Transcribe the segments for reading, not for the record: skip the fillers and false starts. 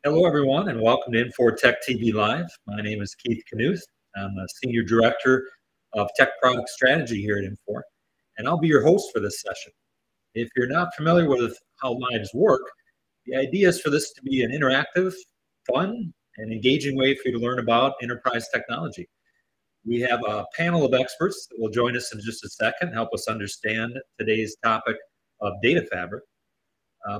Hello, everyone, and welcome to Infor TechTV Live. My name is Keith Knuth. I'm the Senior Director of Tech Product Strategy here at Infor, and I'll be your host for this session. If you're not familiar with how lives work, the idea is for this to be an interactive, fun, and engaging way for you to learn about enterprise technology. We have a panel of experts that will join us in just a second, help us understand today's topic of data fabric.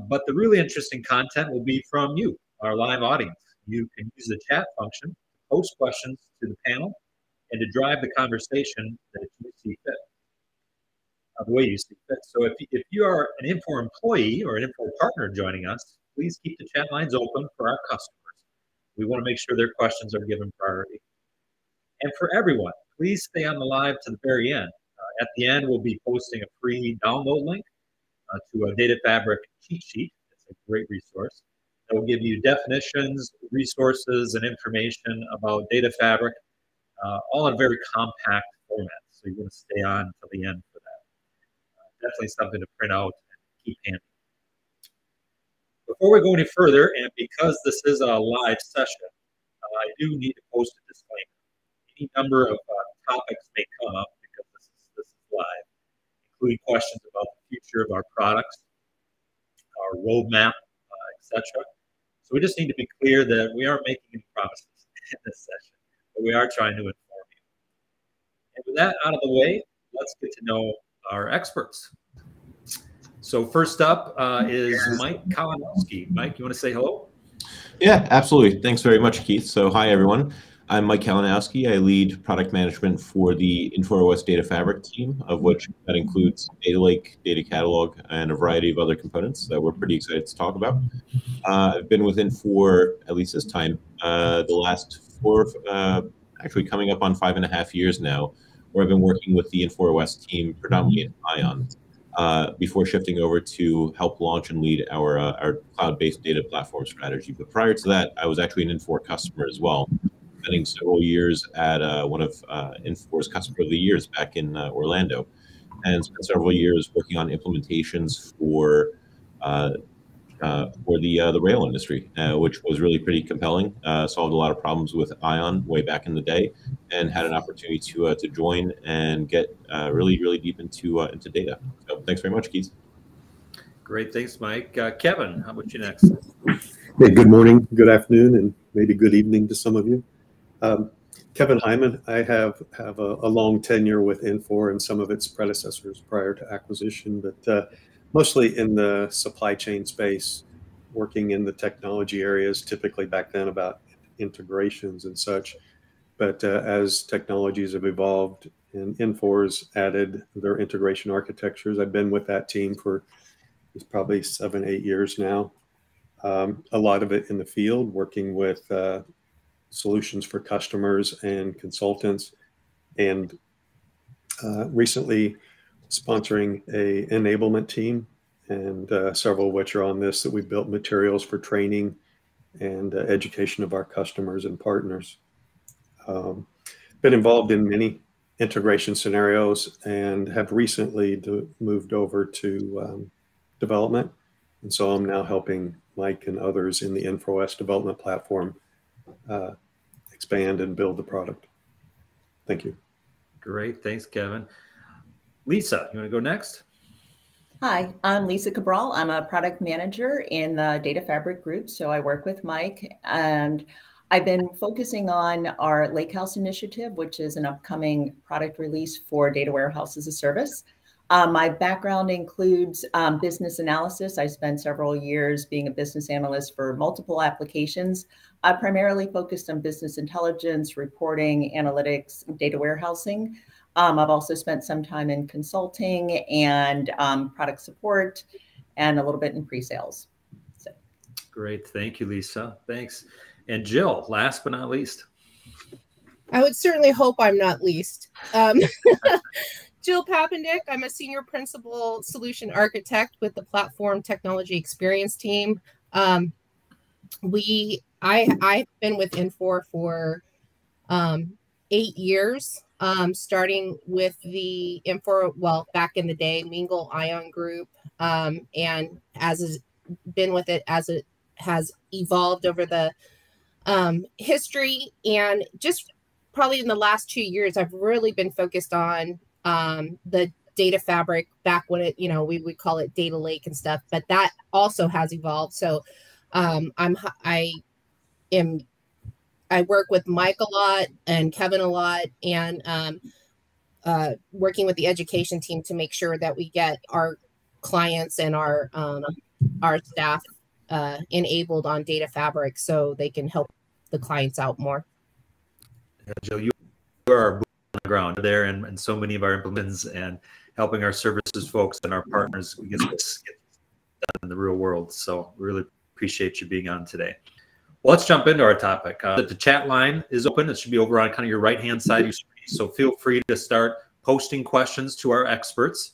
But the really interesting content will be from you, our live audience. You can use the chat function to post questions to the panel and to drive the conversation that you see fit, the way you see fit. So if you are an Infor employee or an Infor partner joining us, please keep the chat lines open for our customers. We want to make sure their questions are given priority. And for everyone, please stay on the live to the very end. At the end, we'll be posting a free download link to a data fabric cheat sheet. It's a great resource that will give you definitions, resources, and information about data fabric, all in a very compact format. So you want to stay on till the end for that. Definitely something to print out and keep handy. Before we go any further, and because this is a live session, I do need to post a disclaimer. Any number of topics may come up because this is live, including questions about the future of our products, our roadmap, etc. So we just need to be clear that we aren't making any promises in this session, but we are trying to inform you. And with that out of the way, let's get to know our experts. So first up is Mike Kalinowski. Mike, you want to say hello? Yeah, absolutely. Thanks very much, Keith. So hi, everyone. I'm Mike Kalinowski. I lead product management for the InfoOS Data Fabric team, of which that includes Data Lake, Data Catalog, and a variety of other components that we're pretty excited to talk about. I've been with Infor, at least this time, the last actually coming up on 5.5 years now, where I've been working with the InfoOS team, predominantly in ION, before shifting over to help launch and lead our cloud-based data platform strategy. But prior to that, I was actually an Infor customer as well, spending several years at one of Infor's Customer of the Years back in Orlando, and spent several years working on implementations for the rail industry, which was really pretty compelling. Solved a lot of problems with ION way back in the day, and had an opportunity to join and get really deep into data. So thanks very much, Keith. Great, thanks, Mike. Kevin, how about you next? Hey, good morning, good afternoon, and maybe good evening to some of you. Kevin Hyman. I have a long tenure with Infor and some of its predecessors prior to acquisition, but mostly in the supply chain space, working in the technology areas, typically back then about integrations and such. But as technologies have evolved and Infor's added their integration architectures, I've been with that team for probably 7-8 years now. A lot of it in the field, working with solutions for customers and consultants, and recently sponsoring a enablement team, and several of which are on this, that we've built materials for training and education of our customers and partners. Been involved in many integration scenarios and have recently moved over to development. And so I'm now helping Mike and others in the InfoOS development platform expand and build the product. Thank you. Great, thanks, Kevin. Lisa, you want to go next? Hi, I'm Lisa Cabral. I'm a product manager in the Data Fabric group. So I work with Mike, and I've been focusing on our Lakehouse initiative, which is an upcoming product release for Data Warehouse as a Service. My background includes business analysis. I spent several years being a business analyst for multiple applications. I primarily focused on business intelligence, reporting, analytics, data warehousing. I've also spent some time in consulting and product support, and a little bit in pre-sales. So. Great, thank you, Lisa. Thanks. And Jill, last but not least. I would certainly hope I'm not least. Jill Papendick. I'm a senior principal solution architect with the Platform Technology Experience team. I've been with Infor for 8 years, starting with the Infor, well, back in the day, Mingle ION group, and been with it as a has evolved over the history, and just probably in the last 2 years, I've really been focused on the data fabric. Back when it, we would call it data lake and stuff, but that also has evolved. So I work with Mike a lot and Kevin a lot, and working with the education team to make sure that we get our clients and our staff enabled on data fabric so they can help the clients out more. Yeah, Jill, you are on the ground there, and so many of our implements and helping our services folks and our partners get this done in the real world. So really appreciate you being on today. Well, let's jump into our topic. The chat line is open. It should be over on kind of your right-hand side of your screen. So feel free to start posting questions to our experts.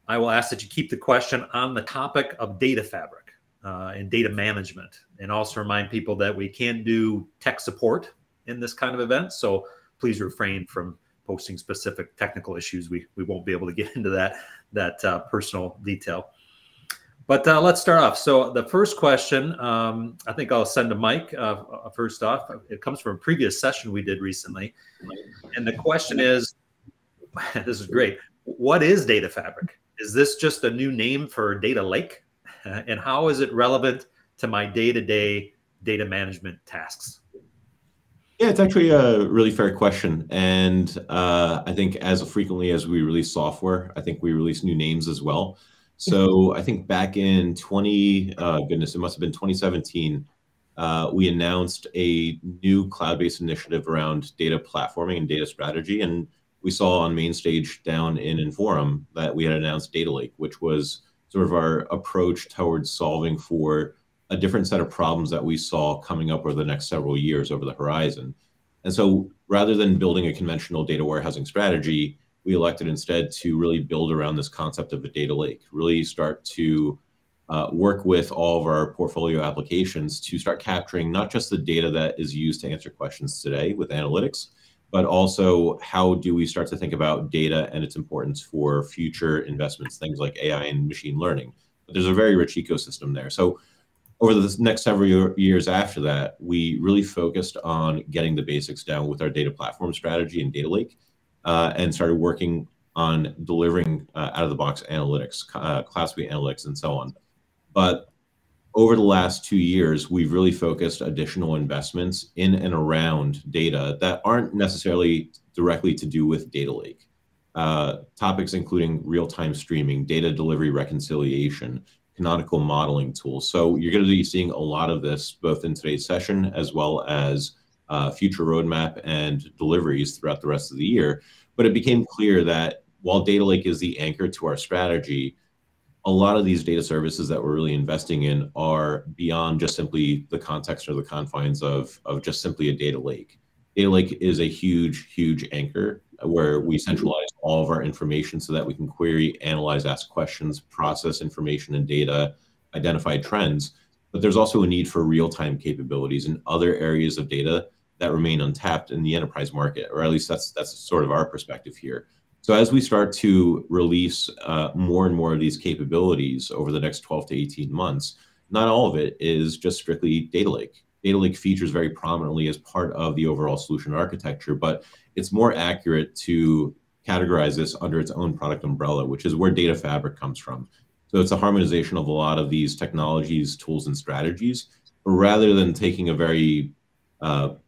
I will ask that you keep the question on the topic of data fabric and data management, and also remind people that we can't do tech support in this kind of event. So please refrain from posting specific technical issues. We won't be able to get into that personal detail. But let's start off. So the first question, I think I'll send to Mike first off. It comes from a previous session we did recently. And the question is, this is great. What is data fabric? Is this just a new name for data lake? And how is it relevant to my day-to-day data management tasks? Yeah, it's actually a really fair question. And I think as frequently as we release software, I think we release new names as well. So I think back in it must have been 2017, we announced a new cloud-based initiative around data platforming and data strategy. And we saw on main stage down in Inforum that we had announced Data Lake, which was sort of our approach towards solving for a different set of problems that we saw coming up over the next several years over the horizon. And so rather than building a conventional data warehousing strategy, we elected instead to really build around this concept of a data lake, really start to work with all of our portfolio applications to start capturing not just the data that is used to answer questions today with analytics, but also how do we start to think about data and its importance for future investments, things like AI and machine learning. But there's a very rich ecosystem there. So over the next several years after that, we really focused on getting the basics down with our data platform strategy and data lake, and started working on delivering out-of-the-box analytics, Class B analytics, and so on. But over the last 2 years, we've really focused additional investments in and around data that aren't necessarily directly to do with data lake. Topics including real-time streaming, data delivery reconciliation, canonical modeling tools. So you're going to be seeing a lot of this both in today's session as well as future roadmap and deliveries throughout the rest of the year. But it became clear that while data lake is the anchor to our strategy, a lot of these data services that we're really investing in are beyond just simply the context or the confines of just simply a data lake. Data lake is a huge, huge anchor where we centralize all of our information so that we can query, analyze, ask questions, process information and data, identify trends. But there's also a need for real-time capabilities in other areas of data that remain untapped in the enterprise market, or at least that's sort of our perspective here. So as we start to release more and more of these capabilities over the next 12 to 18 months, not all of it is just strictly data lake. Data lake features very prominently as part of the overall solution architecture, but it's more accurate to categorize this under its own product umbrella, which is where data fabric comes from. So it's a harmonization of a lot of these technologies, tools, and strategies, but rather than taking a very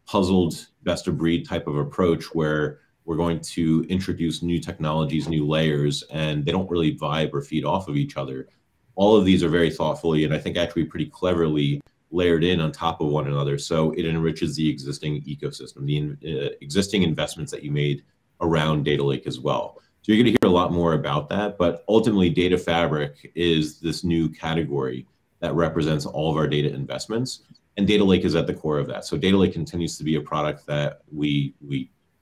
puzzled best of breed type of approach where we're going to introduce new technologies, new layers, and they don't really vibe or feed off of each other. All of these are very thoughtfully, and I think actually pretty cleverly layered in on top of one another. So it enriches the existing ecosystem, the existing investments that you made around data lake as well. So you're going to hear a lot more about that, but ultimately data fabric is this new category that represents all of our data investments, and data lake is at the core of that. So data lake continues to be a product that we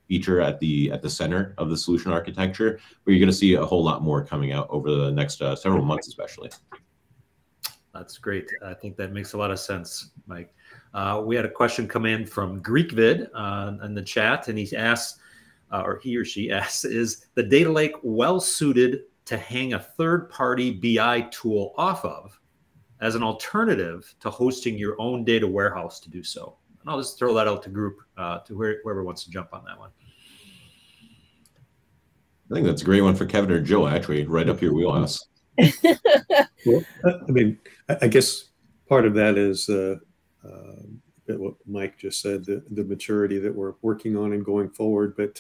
feature at the center of the solution architecture, but you're going to see a whole lot more coming out over the next several months, especially. That's great. I think that makes a lot of sense, Mike. We had a question come in from GreekVid in the chat, and he asks, or he or she asks, is the data lake well suited to hang a third-party BI tool off of, as an alternative to hosting your own data warehouse to do so. And I'll just throw that out to group, to whoever wants to jump on that one. I think that's a great one for Kevin or Jill, actually, right up your wheelhouse. Well, I mean, I guess part of that is what Mike just said, the maturity that we're working on and going forward. But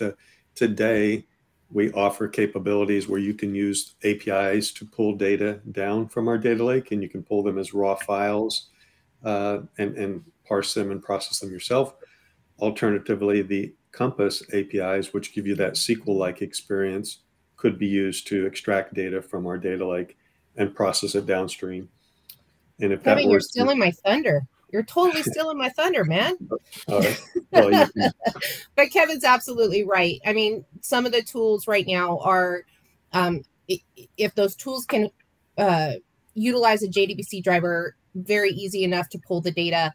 today, we offer capabilities where you can use APIs to pull data down from our data lake, and you can pull them as raw files and parse them and process them yourself. Alternatively, the Compass APIs, which give you that SQL-like experience, could be used to extract data from our data lake and process it downstream. And if Kevin, you're stealing my thunder. You're totally stealing my thunder, man. All right. Well, But Kevin's absolutely right. I mean, some of the tools right now are, if those tools can utilize a JDBC driver, very easy enough to pull the data.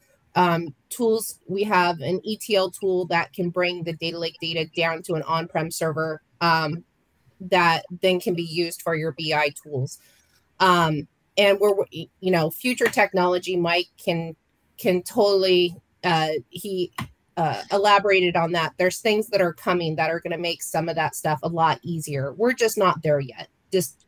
Tools, we have an ETL tool that can bring the data lake data down to an on-prem server that then can be used for your BI tools. And we're, future technology, Mike can totally, he elaborated on that. There's things that are coming that are going to make some of that stuff a lot easier. We're just not there yet. Just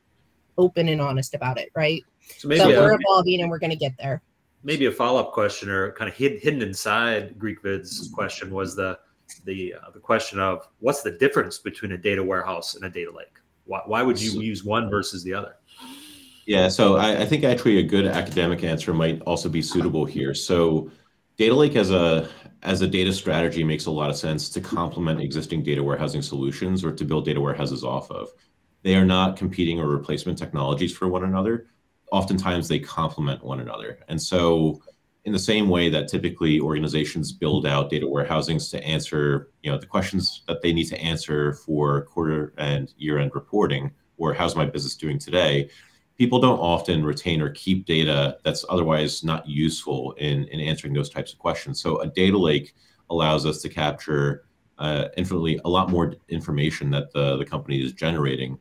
open and honest about it, right? So we're evolving and we're going to get there. Maybe a follow-up question, or kind of hidden inside GreekVid's question, was the question of what's the difference between a data warehouse and a data lake? Why would you use one versus the other? Yeah, so I think actually a good academic answer might also be suitable here. So data lake as a data strategy makes a lot of sense to complement existing data warehousing solutions or to build data warehouses off of. They are not competing or replacement technologies for one another. Oftentimes they complement one another. And so in the same way that typically organizations build out data warehousings to answer, the questions that they need to answer for quarter and year-end reporting, or how's my business doing today, people don't often retain or keep data that's otherwise not useful in answering those types of questions. So a data lake allows us to capture infinitely a lot more information that the company is generating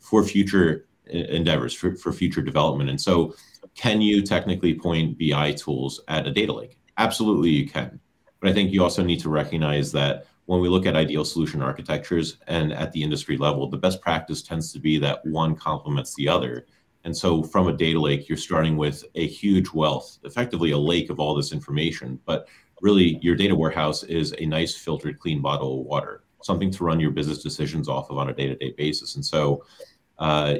for future endeavors, for future development. And so can you technically point BI tools at a data lake? Absolutely you can. But I think you also need to recognize that when we look at ideal solution architectures and at the industry level, the best practice tends to be that one complements the other. And so from a data lake, you're starting with a huge wealth, effectively a lake of all this information. But really, your data warehouse is a nice filtered, clean bottle of water, something to run your business decisions off of on a day-to-day basis. And so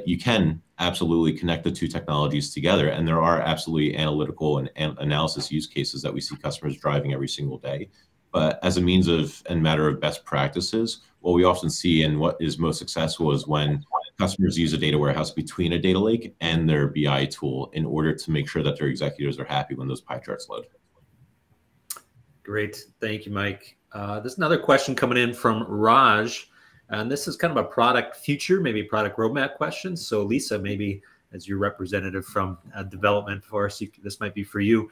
you can absolutely connect the two technologies together. And there are absolutely analytical and analysis use cases that we see customers driving every single day. But as a means of and matter of best practices, what we often see and what is most successful is when customers use a data warehouse between a data lake and their BI tool in order to make sure that their executives are happy when those pie charts load. Great. Thank you, Mike. There's another question coming in from Raj. And this is kind of a product future, maybe product roadmap question. So Lisa, maybe as your representative from development for us, this might be for you.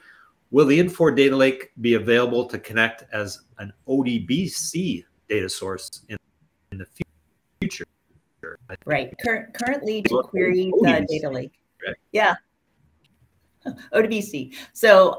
Will the Infor Data Lake be available to connect as an ODBC data source in the future? Right. Currently to query the data lake. Right. Yeah. ODBC. So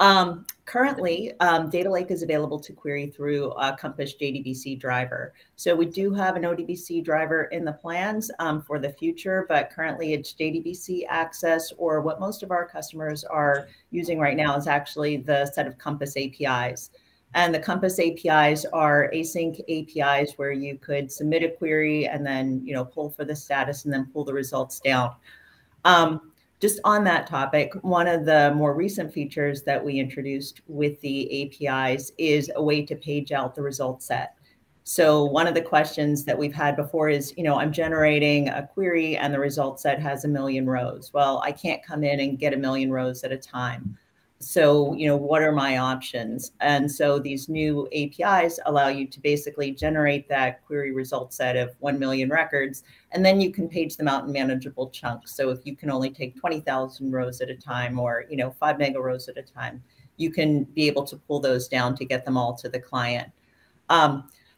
currently, Data Lake is available to query through Compass JDBC driver. So we do have an ODBC driver in the plans for the future, but currently it's JDBC access, or what most of our customers are using right now is actually the set of Compass APIs. And the Compass APIs are async APIs where you could submit a query and then pull for the status and then pull the results down. Just on that topic, one of the more recent features that we introduced with the APIs is a way to page out the result set. So one of the questions that we've had before is, I'm generating a query and the result set has 1 million rows. Well, I can't come in and get 1 million rows at a time. So, what are my options? And so these new APIs allow you to basically generate that query result set of 1 million records, and then you can page them out in manageable chunks. So if you can only take 20,000 rows at a time, or, 5 mega rows at a time, you can be able to pull those down to get them all to the client.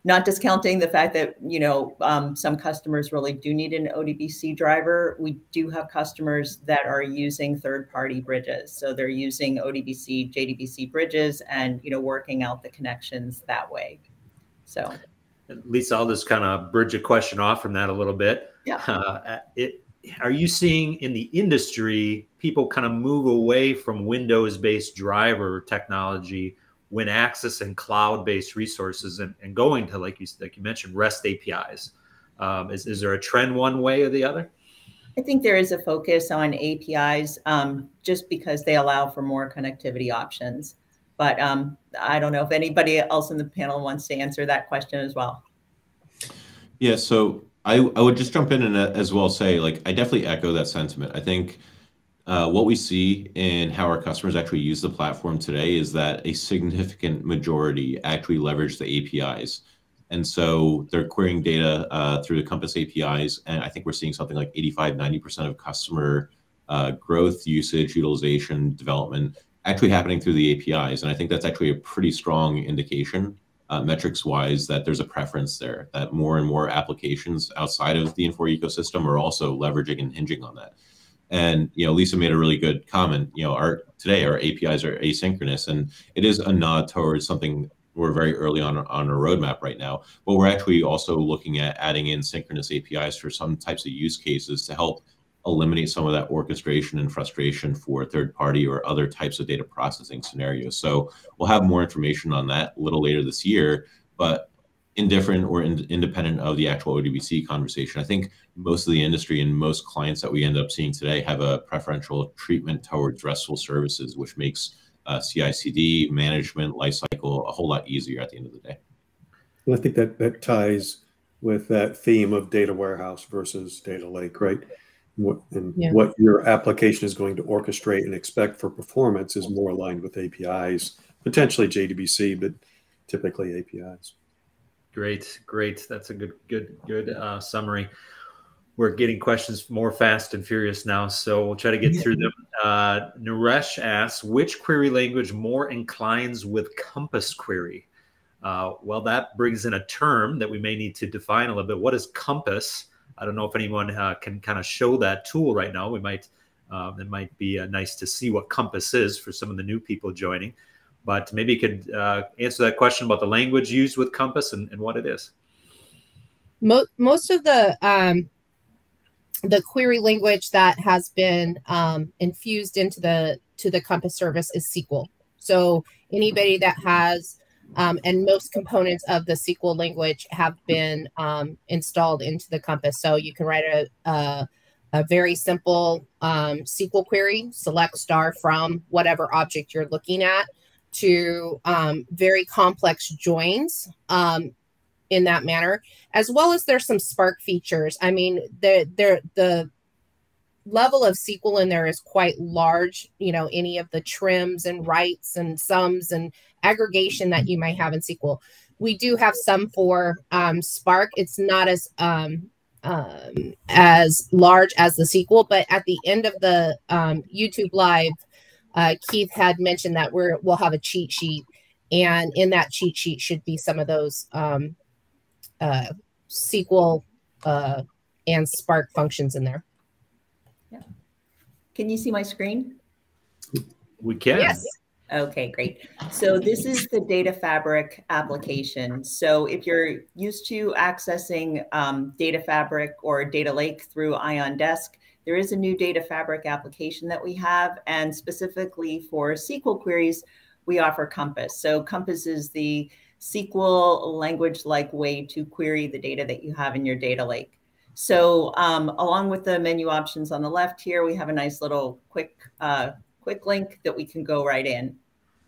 not discounting the fact that, some customers really do need an ODBC driver. We do have customers that are using third-party bridges. So they're using ODBC, JDBC bridges and, working out the connections that way. So, Lisa, I'll just kind of bridge a question off from that a little bit. Yeah. Are you seeing in the industry people kind of move away from Windows-based driver technology when accessing cloud-based resources and going to, like you mentioned, REST APIs? Is there a trend one way or the other? I think there is a focus on APIs just because they allow for more connectivity options. But I don't know if anybody else in the panel wants to answer that question as well. Yeah, so I would just jump in and as well say, like, I definitely echo that sentiment. I think what we see in how our customers actually use the platform today is that a significant majority actually leverage the APIs. And so they're querying data through the Compass APIs. And I think we're seeing something like 85–90% of customer growth, usage, utilization, development actually happening through the APIs. And I think that's actually a pretty strong indication, metrics-wise, that there's a preference there, that more and more applications outside of the Infor ecosystem are also leveraging and hinging on that. And Lisa made a really good comment. Today our APIs are asynchronous, and it is a nod towards something we're very early on our roadmap right now. But we're actually also looking at adding in synchronous APIs for some types of use cases to help eliminate some of that orchestration and frustration for third-party or other types of data processing scenarios. So we'll have more information on that a little later this year, but indifferent or independent of the actual ODBC conversation, I think most of the industry and most clients that we end up seeing today have a preferential treatment towards RESTful services, which makes CI/CD management lifecycle a whole lot easier at the end of the day. Well, I think that ties with that theme of data warehouse versus data lake, right? What your application is going to orchestrate and expect for performance is more aligned with APIs, potentially JDBC, but typically APIs. Great. That's a good summary. We're getting questions more fast and furious now, so we'll try to get through them. Naresh asks, which query language more inclines with Compass query? Well, that brings in a term that we may need to define a little bit. What is Compass? I don't know if anyone can kind of show that tool right now. It might be nice to see what Compass is for some of the new people joining. But maybe you could answer that question about the language used with Compass and what it is. Most of the query language that has been infused into the Compass service is SQL. So anybody that has and most components of the SQL language have been installed into the Compass. So you can write a very simple SQL query, select star from whatever object you're looking at, to very complex joins in that manner, as well as there's some Spark features. I mean, the level of SQL in there is quite large. Any of the trims and writes and sums and aggregation that you might have in SQL. We do have some for Spark. It's not as large as the SQL, but at the end of the YouTube Live, Keith had mentioned that we'll have a cheat sheet, and in that cheat sheet should be some of those SQL and Spark functions in there. Yeah. Can you see my screen? We can. Yes. Okay, great. So this is the Data Fabric application. So if you're used to accessing Data Fabric or Data Lake through ION Desk, there is a new Data Fabric application that we have, and specifically for SQL queries, we offer Compass. So Compass is the SQL language-like way to query the data that you have in your data lake. So along with the menu options on the left here, we have a nice little quick link that we can go right in.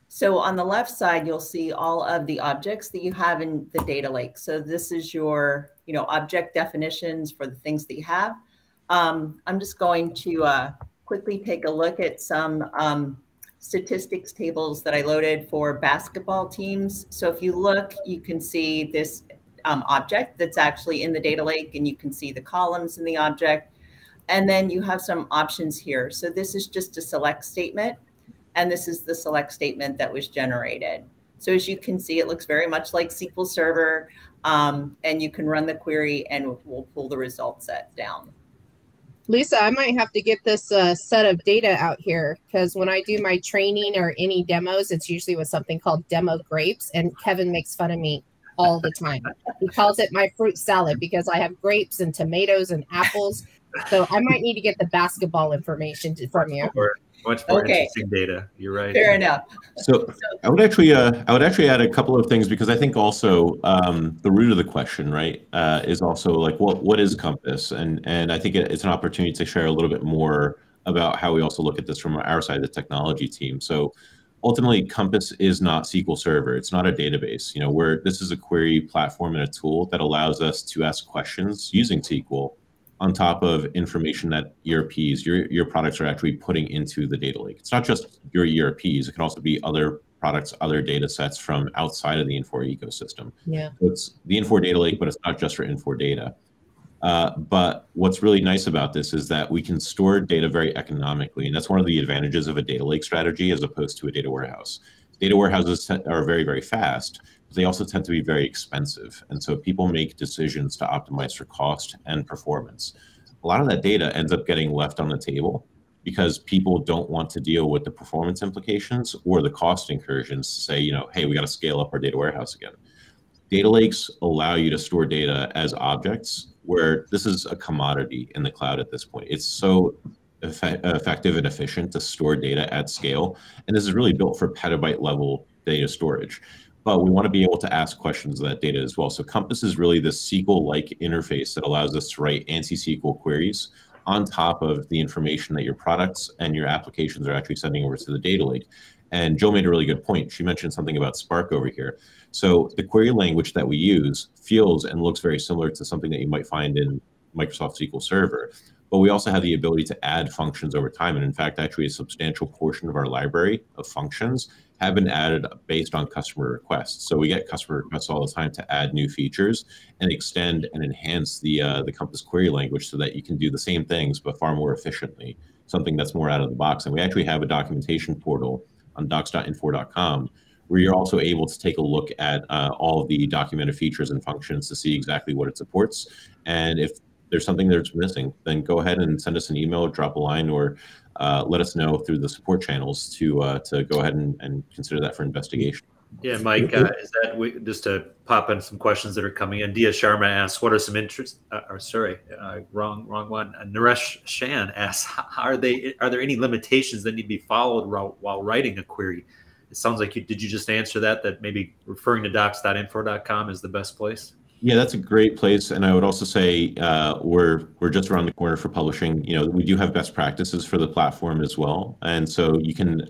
So on the left side, you'll see all of the objects that you have in the data lake. So this is your object definitions for the things that you have. I'm just going to quickly take a look at some statistics tables that I loaded for basketball teams. So if you look, you can see this object that's actually in the data lake, and you can see the columns in the object. And then you have some options here. So this is just a select statement, and this is the select statement that was generated. So as you can see, it looks very much like SQL Server. and you can run the query and we'll pull the result set down. Lisa, I might have to get this set of data out here, because when I do my training or any demos, it's usually with something called demo grapes, and Kevin makes fun of me all the time. He calls it my fruit salad because I have grapes and tomatoes and apples. So I might need to get the basketball information from you. Much more interesting data. You're right. Fair enough. So I would actually add a couple of things, because I think also the root of the question, right, is also like what is Compass, and I think it's an opportunity to share a little bit more about how we also look at this from our side, the technology team. So ultimately, Compass is not SQL Server. It's not a database. This is a query platform and a tool that allows us to ask questions using SQL on top of information that ERPs, your products are actually putting into the data lake. It's not just your ERPs. It can also be other products, other data sets from outside of the Infor ecosystem. Yeah. So it's the Infor data lake, but it's not just for Infor data. But what's really nice about this is that we can store data very economically. And that's one of the advantages of a data lake strategy as opposed to a data warehouse. Data warehouses are very, very fast, but they also tend to be very expensive. And so people make decisions to optimize for cost and performance. A lot of that data ends up getting left on the table because people don't want to deal with the performance implications or the cost incursions to say, hey, we got to scale up our data warehouse again. Data lakes allow you to store data as objects, where this is a commodity in the cloud at this point. It's so effective and efficient to store data at scale. And this is really built for petabyte level data storage. But we want to be able to ask questions of that data as well. So Compass is really the SQL-like interface that allows us to write ANSI SQL queries on top of the information that your products and your applications are actually sending over to the data lake. And Jill made a really good point. She mentioned something about Spark over here. So the query language that we use feels and looks very similar to something that you might find in Microsoft SQL Server. But we also have the ability to add functions over time. And in fact, actually a substantial portion of our library of functions have been added based on customer requests. So we get customer requests all the time to add new features and extend and enhance the Compass query language so that you can do the same things, but far more efficiently, something that's more out of the box. And we actually have a documentation portal on docs.infor.com where you're also able to take a look at all of the documented features and functions to see exactly what it supports. And if there's something that's missing, then go ahead and send us an email, drop a line, or let us know through the support channels to go ahead and consider that for investigation. Yeah, Mike, is that just to pop in some questions that are coming in? Dia Sharma asks, what are some interest, wrong one. Naresh Shan asks, are there any limitations that need to be followed while writing a query? It sounds like did you just answer that maybe referring to docs.infor.com is the best place? Yeah, that's a great place. And I would also say we're just around the corner for publishing. We do have best practices for the platform as well. And so you can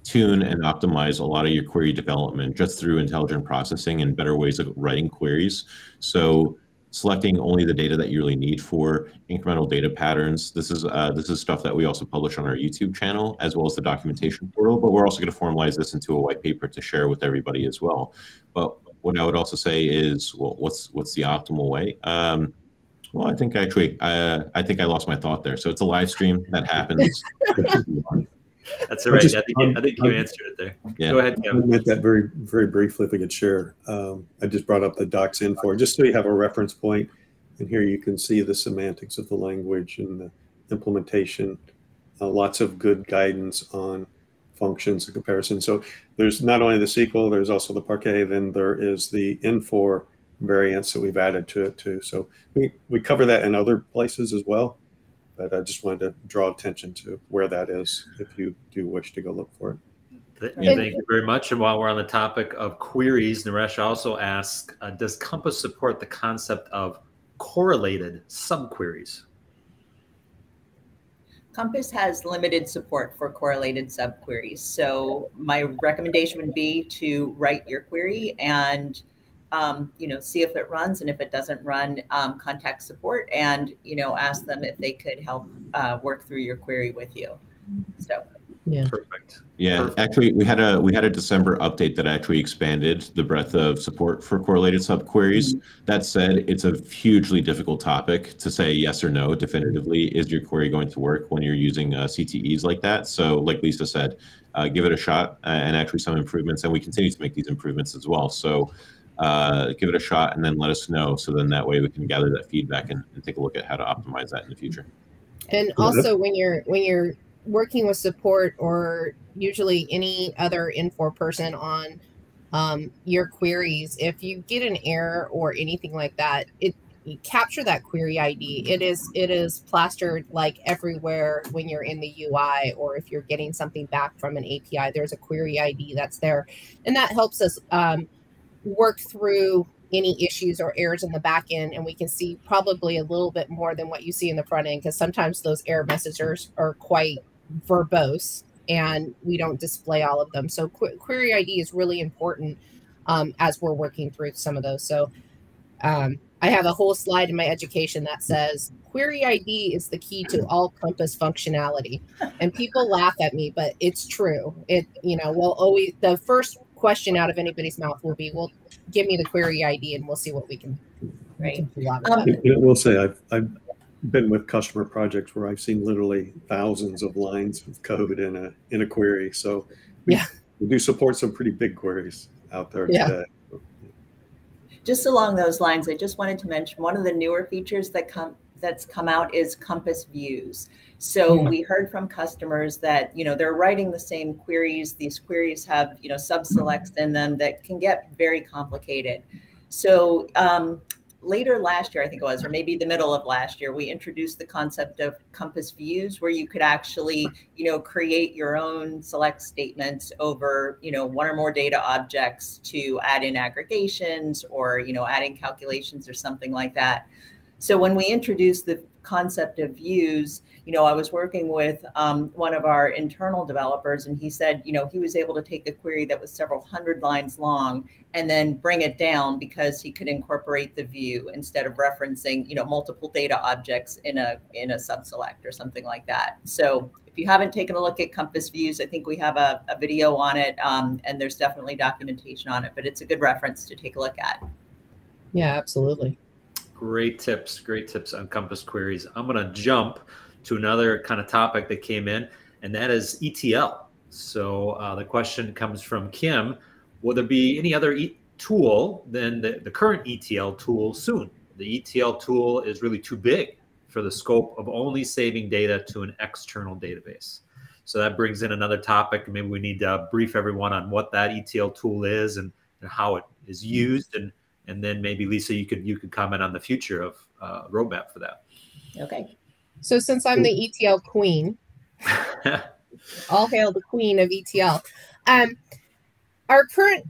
tune and optimize a lot of your query development just through intelligent processing and better ways of writing queries. So selecting only the data that you really need for incremental data patterns. This is stuff that we also publish on our YouTube channel, as well as the documentation portal, but we're also going to formalize this into a white paper to share with everybody as well. But what I would also say is, well, what's the optimal way? Well, I think actually, I think I lost my thought there. So it's a live stream that happens. That's all right. I think you answered it there. Yeah. Go ahead, Kevin. I meant that very, very briefly, if we could share. I just brought up the docs Infor, just so you have a reference point. And here you can see the semantics of the language and the implementation. Lots of good guidance on functions and comparison. So there's not only the SQL, there's also the Parquet, then there is the Infor variants that we've added to it too. So we cover that in other places as well. But I just wanted to draw attention to where that is if you do wish to go look for it. Thank you very much. And while we're on the topic of queries, Naresh also asks, does Compass support the concept of correlated subqueries? Compass has limited support for correlated subqueries. So my recommendation would be to write your query and see if it runs, and if it doesn't run, contact support and, ask them if they could help work through your query with you. So, yeah, perfect. Yeah, perfect. Actually, we had a December update that actually expanded the breadth of support for correlated subqueries. That said, it's a hugely difficult topic to say yes or no definitively. Is your query going to work when you're using CTEs like that? So, like Lisa said, give it a shot and actually some improvements, and we continue to make these improvements as well. So. give it a shot, and then let us know. So then that way we can gather that feedback and take a look at how to optimize that in the future. And also, when you're working with support or usually any other Infor person on your queries, if you get an error or anything like that, you capture that query ID. It is plastered like everywhere when you're in the UI, or if you're getting something back from an API, there's a query ID that's there, and that helps us work through any issues or errors in the back end, and we can see probably a little bit more than what you see in the front end, because sometimes those error messages are quite verbose and we don't display all of them. So query ID is really important as we're working through some of those. So I have a whole slide in my education that says query ID is the key to all Compass functionality, and people laugh at me, but it's true. We'll always, the first question out of anybody's mouth will be, well, give me the query ID and we'll see what we can, pull out of it. I will say I've been with customer projects where I've seen literally thousands of lines of code in a query. So we do support some pretty big queries out there today. Just along those lines, I just wanted to mention one of the newer features that's come out is Compass views. So we heard from customers that, they're writing the same queries. These queries have, sub-selects in them that can get very complicated. So later last year, I think it was, or maybe the middle of last year, we introduced the concept of Compass views, where you could actually, create your own select statements over, one or more data objects to add in aggregations or, add in calculations or something like that. So when we introduced the concept of views, I was working with one of our internal developers, and he said, he was able to take a query that was several hundred lines long and then bring it down because he could incorporate the view instead of referencing, multiple data objects in a sub-select or something like that. So if you haven't taken a look at Compass views, I think we have a video on it, and there's definitely documentation on it, but it's a good reference to take a look at. Yeah, absolutely. Great tips on Compass queries. I'm going to jump to another kind of topic that came in, and that is ETL. So the question comes from Kim: will there be any other tool than the current ETL tool soon? The ETL tool is really too big for the scope of only saving data to an external database. So that brings in another topic. Maybe we need to brief everyone on what that ETL tool is and how it is used, and then maybe Lisa, you could comment on the future of roadmap for that. Okay. So since I'm the ETL queen, all hail the queen of ETL. Our current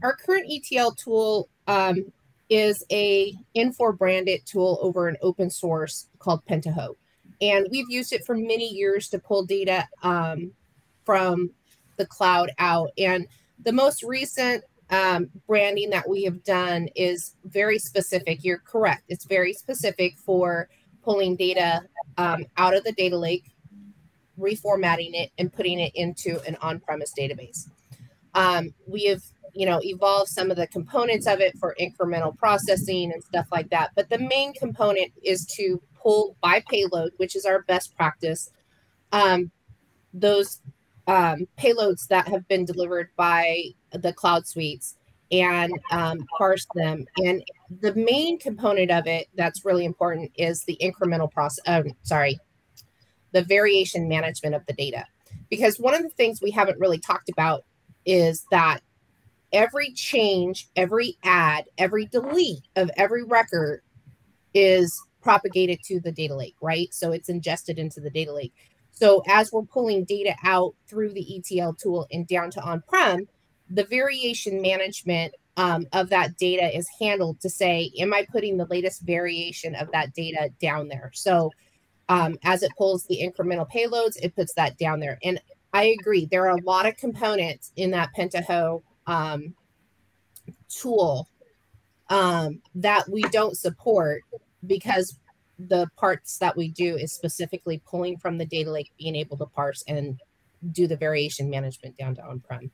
ETL tool is a Infor branded tool over an open source called Pentaho, and we've used it for many years to pull data from the cloud out. And the most recent branding that we have done is very specific. You're correct. It's very specific for pulling data out of the data lake, reformatting it, and putting it into an on-premise database. We have, evolved some of the components of it for incremental processing and stuff like that. But the main component is to pull by payload, which is our best practice, those payloads that have been delivered by the cloud suites, and parse them. And the main component of it that's really important is the incremental the variation management of the data. Because one of the things we haven't really talked about is that every change, every add, every delete of every record is propagated to the data lake, right? So it's ingested into the data lake. So as we're pulling data out through the ETL tool and down to on-prem, the variation management of that data is handled to say, am I putting the latest variation of that data down there? So as it pulls the incremental payloads, it puts that down there. And I agree, there are a lot of components in that Pentaho tool that we don't support, because the parts that we do is specifically pulling from the data lake, being able to parse and do the variation management down to on-prem.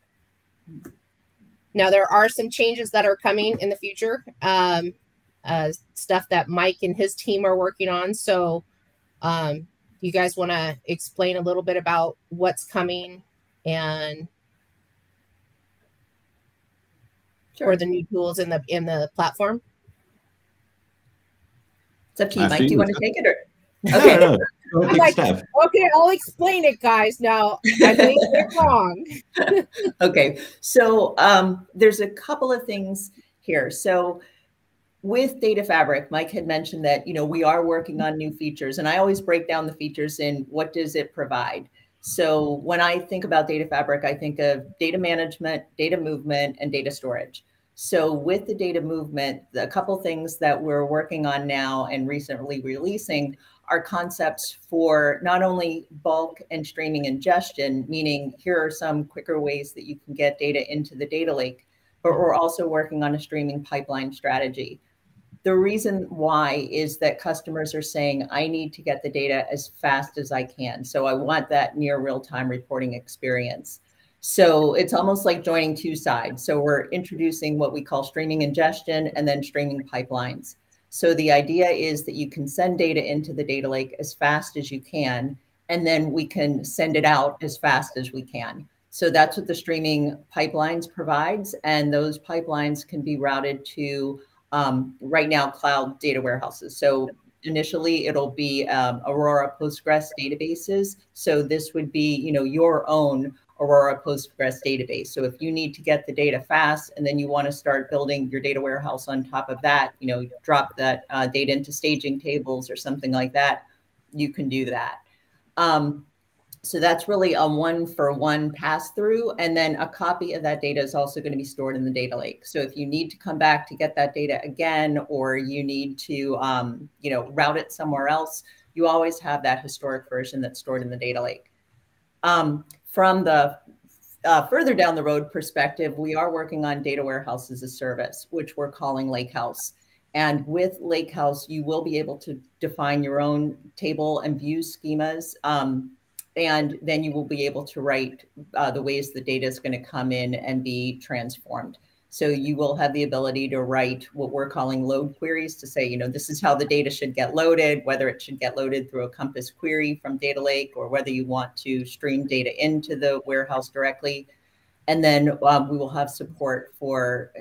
Now, there are some changes that are coming in the future, stuff that Mike and his team are working on. So you guys want to explain a little bit about what's coming? And or the new tools in the platform? It's up to you, Mike. Do you want to take it or? Okay. No. I'm like, okay, I'll explain it, guys. Now I may get wrong. Okay, so there's a couple of things here. So with Data Fabric, Mike had mentioned that, we are working on new features, and I always break down the features in what does it provide. So when I think about Data Fabric, I think of data management, data movement, and data storage. So with the data movement, a couple things that we're working on now and recently releasing are concepts for not only bulk and streaming ingestion, meaning here are some quicker ways that you can get data into the data lake, but we're also working on a streaming pipeline strategy. The reason why is that customers are saying, I need to get the data as fast as I can. So I want that near real-time reporting experience. So it's almost like joining two sides. So we're introducing what we call streaming ingestion and then streaming pipelines. So the idea is that you can send data into the data lake as fast as you can, and then we can send it out as fast as we can. So that's what the streaming pipelines provides. And those pipelines can be routed to right now cloud data warehouses. So initially it'll be Aurora Postgres databases. So this would be, your own Aurora Postgres database. So if you need to get the data fast and then you want to start building your data warehouse on top of that, drop that data into staging tables or something like that, you can do that. So that's really a one-for-one pass-through. And then a copy of that data is also going to be stored in the data lake. So if you need to come back to get that data again, or you need to, route it somewhere else, you always have that historic version that's stored in the data lake. From the further down the road perspective, we are working on data warehouse as a service, which we're calling Lakehouse. And with Lakehouse, you will be able to define your own table and view schemas. And then you will be able to write the ways the data is going to come in and be transformed. So you will have the ability to write what we're calling load queries to say, this is how the data should get loaded, whether it should get loaded through a Compass query from Data Lake, or whether you want to stream data into the warehouse directly. And then we will have support for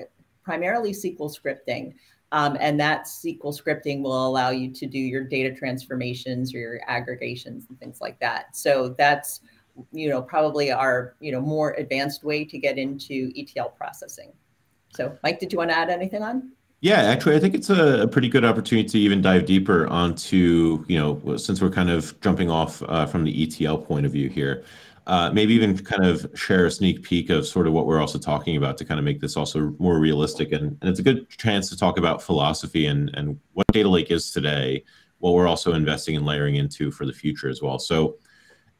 primarily SQL scripting. And that SQL scripting will allow you to do your data transformations or your aggregations and things like that. So that's, probably our, more advanced way to get into ETL processing. So Mike, did you want to add anything on? Yeah, actually, I think it's a pretty good opportunity to even dive deeper onto, since we're kind of jumping off from the ETL point of view here. Maybe even kind of share a sneak peek of sort of what we're also talking about to kind of make this also more realistic. And it's a good chance to talk about philosophy and what Data Lake is today, what we're also investing and layering into for the future as well. So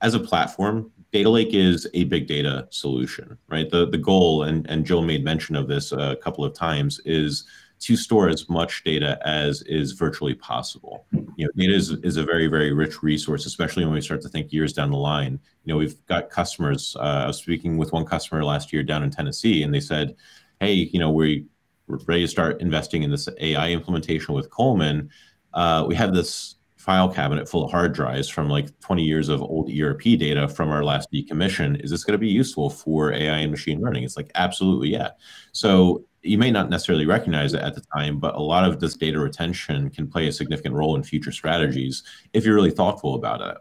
as a platform, Data Lake is a big data solution, right? The goal, and Jill made mention of this a couple of times, is to store as much data as is virtually possible. Data is a very, very rich resource, especially when we start to think years down the line. We've got customers. I was speaking with one customer last year down in Tennessee, and they said, hey, we're ready to start investing in this AI implementation with Coleman. We have this file cabinet full of hard drives from like 20 years of old ERP data from our last decommission. Is this going to be useful for AI and machine learning? It's like, absolutely, yeah. So you may not necessarily recognize it at the time, but a lot of this data retention can play a significant role in future strategies if you're really thoughtful about it.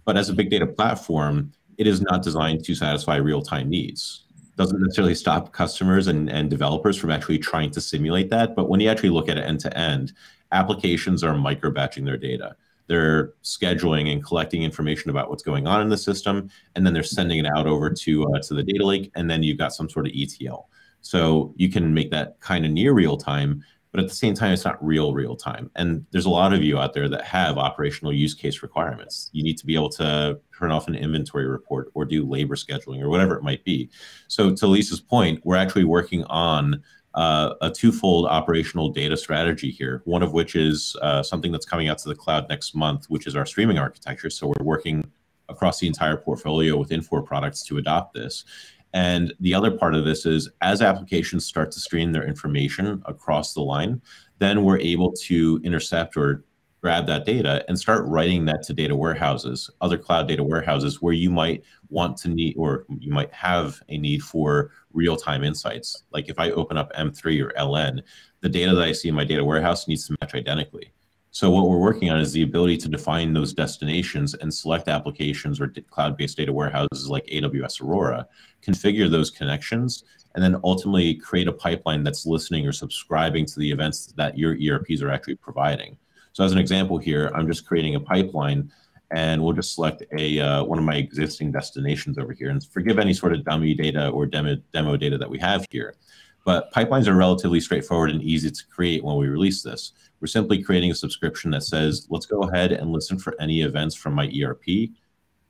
But as a big data platform, it is not designed to satisfy real-time needs. It doesn't necessarily stop customers and developers from actually trying to simulate that. But when you actually look at it end-to-end, applications are micro-batching their data. They're scheduling and collecting information about what's going on in the system, and then they're sending it out over to the data lake, and then you've got some sort of ETL. So you can make that kind of near real time, but at the same time, it's not real time. And there's a lot of you out there that have operational use case requirements. You need to be able to turn off an inventory report or do labor scheduling or whatever it might be. So to Lisa's point, we're actually working on a twofold operational data strategy here, one of which is something that's coming out to the cloud next month, which is our streaming architecture. So we're working across the entire portfolio with Infor products to adopt this. And the other part of this is as applications start to stream their information across the line, then we're able to intercept or grab that data and start writing that to data warehouses, other cloud data warehouses where you might want to need, or you might have a need for real-time insights. Like if I open up M3 or LN, the data that I see in my data warehouse needs to match identically. So what we're working on is the ability to define those destinations and select applications or cloud-based data warehouses like AWS Aurora, configure those connections, and then ultimately create a pipeline that's listening or subscribing to the events that your ERPs are actually providing. So as an example here, I'm just creating a pipeline, and we'll just select a one of my existing destinations over here, and forgive any sort of dummy data or demo data that we have here. But pipelines are relatively straightforward and easy to create when we release this. We're simply creating a subscription that says, let's go ahead and listen for any events from my ERP.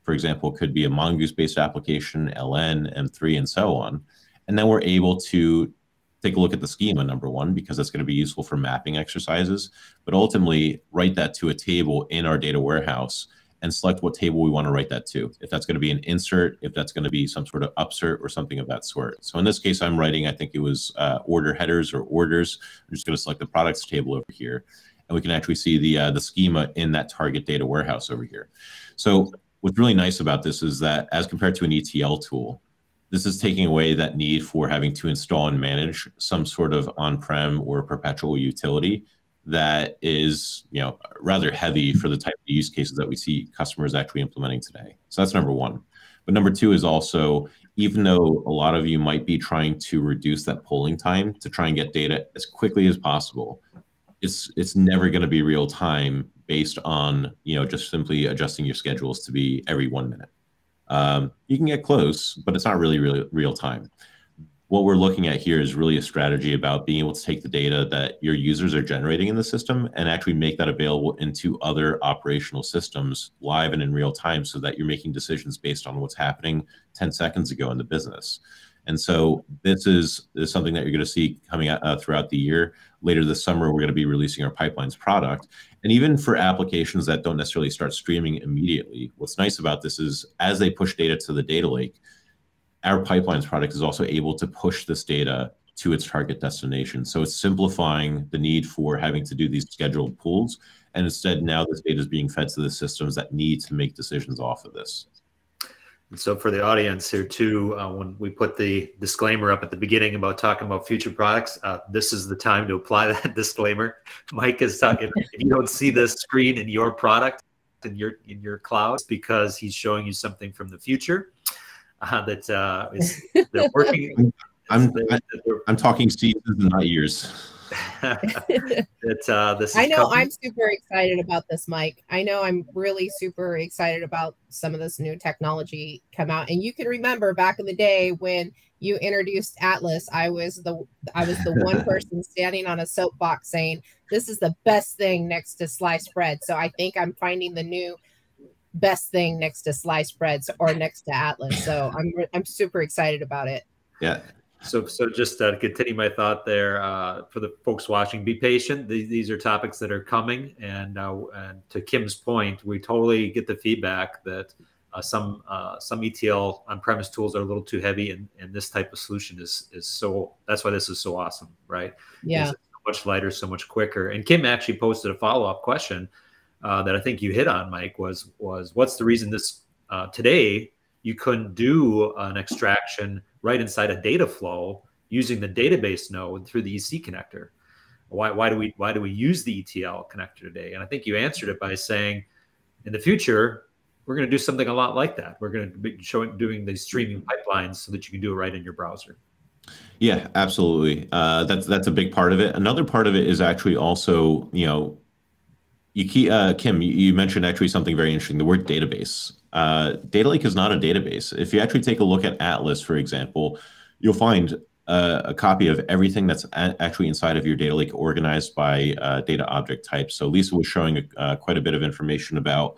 For example, it could be a Mongoose-based application, LN, M3, and so on. And then we're able to take a look at the schema, number one, because that's going to be useful for mapping exercises, but ultimately write that to a table in our data warehouse and select what table we want to write that to. If that's going to be an insert, if that's going to be some sort of upsert or something of that sort. So in this case, I'm writing, I think it was order headers or orders. I'm just going to select the products table over here. And we can actually see the schema in that target data warehouse over here. So what's really nice about this is that as compared to an ETL tool, this is taking away that need for having to install and manage some sort of on-prem or perpetual utility that is, rather heavy for the type of use cases that we see customers actually implementing today. So that's number one. But number two is also, even though a lot of you might be trying to reduce that polling time to try and get data as quickly as possible, it's never going to be real time based on, just simply adjusting your schedules to be every 1 minute. You can get close, but it's not really real time. What we're looking at here is really a strategy about being able to take the data that your users are generating in the system and actually make that available into other operational systems live and in real time so that you're making decisions based on what's happening 10 seconds ago in the business. And so this is something that you're going to see coming out throughout the year. Later this summer, we're going to be releasing our pipelines product. And even for applications that don't necessarily start streaming immediately, what's nice about this is as they push data to the data lake, our pipelines product is also able to push this data to its target destination. So it's simplifying the need for having to do these scheduled pulls. And instead, now this data is being fed to the systems that need to make decisions off of this. And so for the audience here too, when we put the disclaimer up at the beginning about talking about future products, this is the time to apply that disclaimer. Mike is talking, if you don't see this screen in your product, in your cloud, it's because he's showing you something from the future. They're working. I'm talking seasons and not years. I know I'm super excited about this, Mike. I know I'm really super excited about some of this new technology come out. And you can remember back in the day when you introduced Atlas, I was the one person standing on a soapbox saying this is the best thing next to sliced bread. So I think I'm finding the new best thing next to sliced breads or next to Atlas. So I'm super excited about it. Yeah. So just to continue my thought there, for the folks watching, be patient. These are topics that are coming, and to Kim's point, we totally get the feedback that some ETL on-premise tools are a little too heavy, and this type of solution is so. That's why this is so awesome, right? Yeah. It's so much lighter, so much quicker. And Kim actually posted a follow-up question that I think you hit on, Mike. Was what's the reason this today you couldn't do an extraction right inside a data flow using the database node through the EC connector? Why do we use the ETL connector today? And I think you answered it by saying, in the future, we're going to do something a lot like that. We're going to be doing these streaming pipelines so that you can do it right in your browser. Yeah, absolutely. That's a big part of it. Another part of it is actually also, Kim, you mentioned actually something very interesting, the word database. Data Lake is not a database. If you actually take a look at Atlas, for example, you'll find a copy of everything that's actually inside of your data lake organized by data object type. So Lisa was showing quite a bit of information about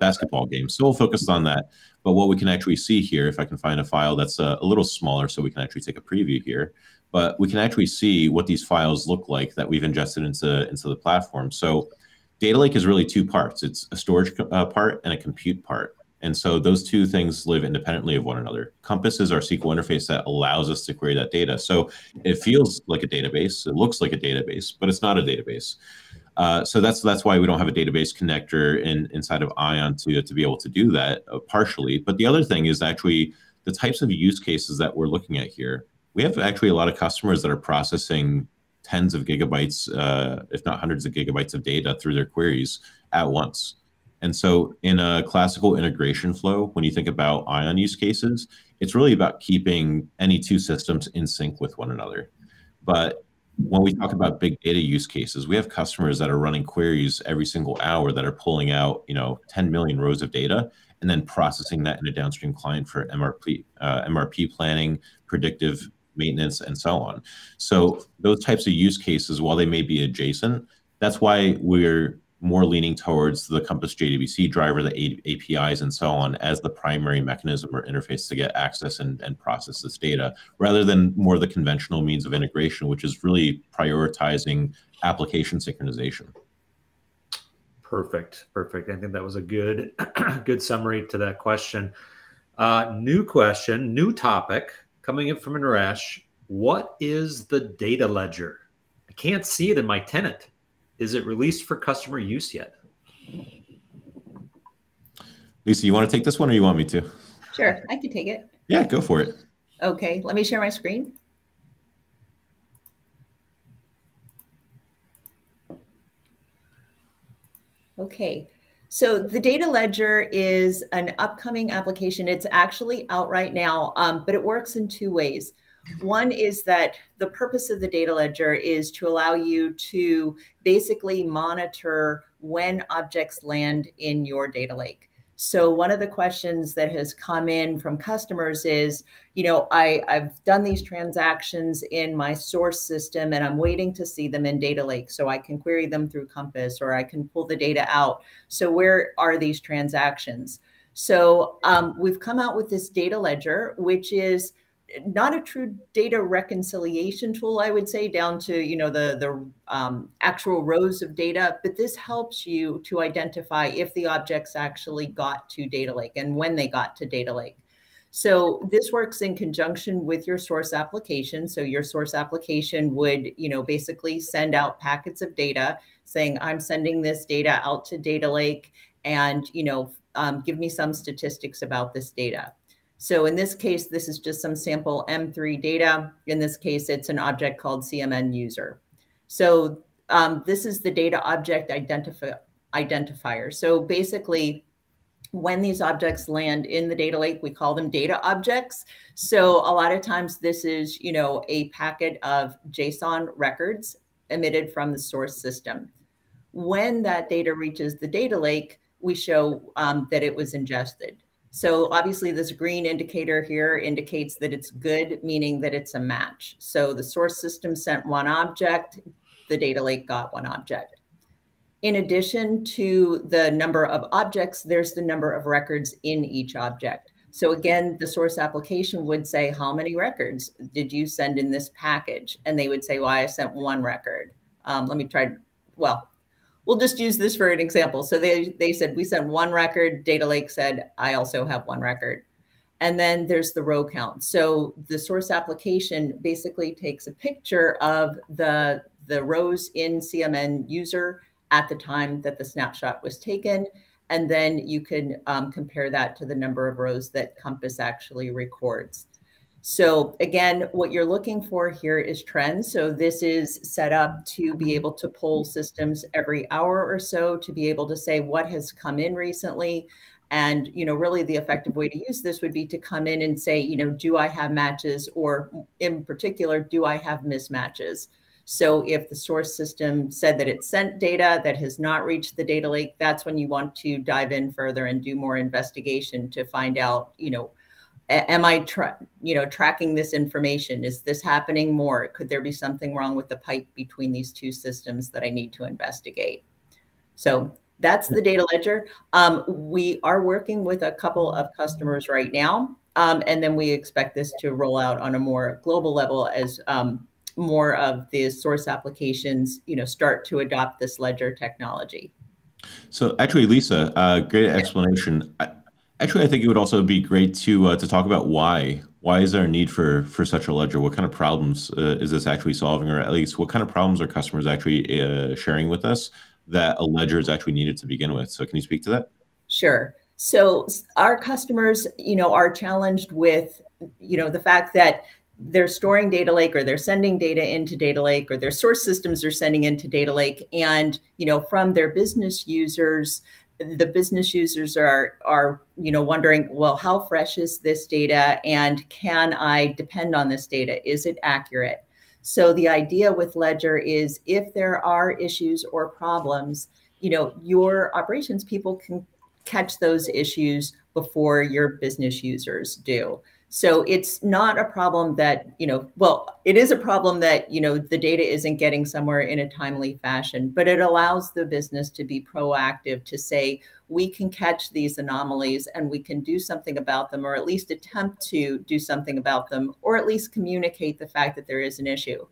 basketball games. So we'll focus on that. But what we can actually see here, if I can find a file that's a little smaller so we can actually take a preview here, but we can actually see what these files look like that we've ingested into the platform. So Data Lake is really two parts. It's a storage part and a compute part. And so those two things live independently of one another. Compass is our SQL interface that allows us to query that data. So it feels like a database. It looks like a database, but it's not a database. So that's why we don't have a database connector inside of ION to be able to do that partially. But the other thing is actually the types of use cases that we're looking at here. We have actually a lot of customers that are processing tens of gigabytes, if not hundreds of gigabytes of data through their queries at once. And so in a classical integration flow, when you think about ION use cases, it's really about keeping any two systems in sync with one another. But when we talk about big data use cases, we have customers that are running queries every single hour that are pulling out, 10 million rows of data and then processing that in a downstream client for MRP planning, predictive maintenance, and so on. So those types of use cases, while they may be adjacent, that's why we're more leaning towards the Compass JDBC driver, the APIs, and so on as the primary mechanism or interface to get access and process this data, rather than more of the conventional means of integration, which is really prioritizing application synchronization. Perfect. I think that was a good, good summary to that question. New question, new topic coming in from Naresh. What is the data ledger? I can't see it in my tenant. Is it released for customer use yet? Lisa, you want to take this one or you want me to? Sure, I can take it. Yeah, go for it. Okay, let me share my screen. Okay, so the data ledger is an upcoming application. It's actually out right now, but it works in two ways. One is that the purpose of the data ledger is to allow you to basically monitor when objects land in your data lake. So one of the questions that has come in from customers is, I've done these transactions in my source system and I'm waiting to see them in data lake so I can query them through Compass or I can pull the data out. So where are these transactions? So we've come out with this data ledger, which is not a true data reconciliation tool, I would say, down to the actual rows of data, but this helps you to identify if the objects actually got to data lake and when they got to data lake. So this works in conjunction with your source application. So your source application would basically send out packets of data saying, I'm sending this data out to data lake and give me some statistics about this data. So in this case, this is just some sample M3 data. In this case, it's an object called CMN user. So this is the data object identifier. So basically, when these objects land in the data lake, we call them data objects. So a lot of times this is, a packet of JSON records emitted from the source system. When that data reaches the data lake, we show that it was ingested. So obviously this green indicator here indicates that it's good, meaning that it's a match. So the source system sent one object, the data lake got one object. In addition to the number of objects, there's the number of records in each object. So again, the source application would say, how many records did you send in this package? And they would say, well, I sent one record. We'll just use this for an example. So they said, we sent one record. Data lake said, I also have one record. And then there's the row count. So the source application basically takes a picture of the rows in CMN user at the time that the snapshot was taken. And then you can compare that to the number of rows that Compass actually records. So again, what you're looking for here is trends. So this is set up to be able to poll systems every hour or so to be able to say what has come in recently. And, really the effective way to use this would be to come in and say, do I have matches, or in particular, do I have mismatches? So if the source system said that it sent data that has not reached the data lake, that's when you want to dive in further and do more investigation to find out, am I tracking this information? Is this happening more? Could there be something wrong with the pipe between these two systems that I need to investigate? So that's the data ledger. We are working with a couple of customers right now, and then we expect this to roll out on a more global level as more of the source applications, start to adopt this ledger technology. So actually, Lisa, great explanation. Actually, I think it would also be great to talk about why why is there a need for such a ledger? What kind of problems is this actually solving, or at least what kind of problems are customers actually sharing with us that a ledger is actually needed to begin with? So can you speak to that? Sure. So our customers, are challenged with, the fact that they're storing data lake, or they're sending data into data lake, or their source systems are sending into data lake. And, from their business users, the business users are wondering, well, how fresh is this data, and can I depend on this data? Is it accurate? So the idea with Ledger is, if there are issues or problems, your operations people can catch those issues before your business users do. So it's not a problem that, well, it is a problem that, the data isn't getting somewhere in a timely fashion, but it allows the business to be proactive, to say, we can catch these anomalies and we can do something about them, or at least attempt to do something about them, or at least communicate the fact that there is an issue.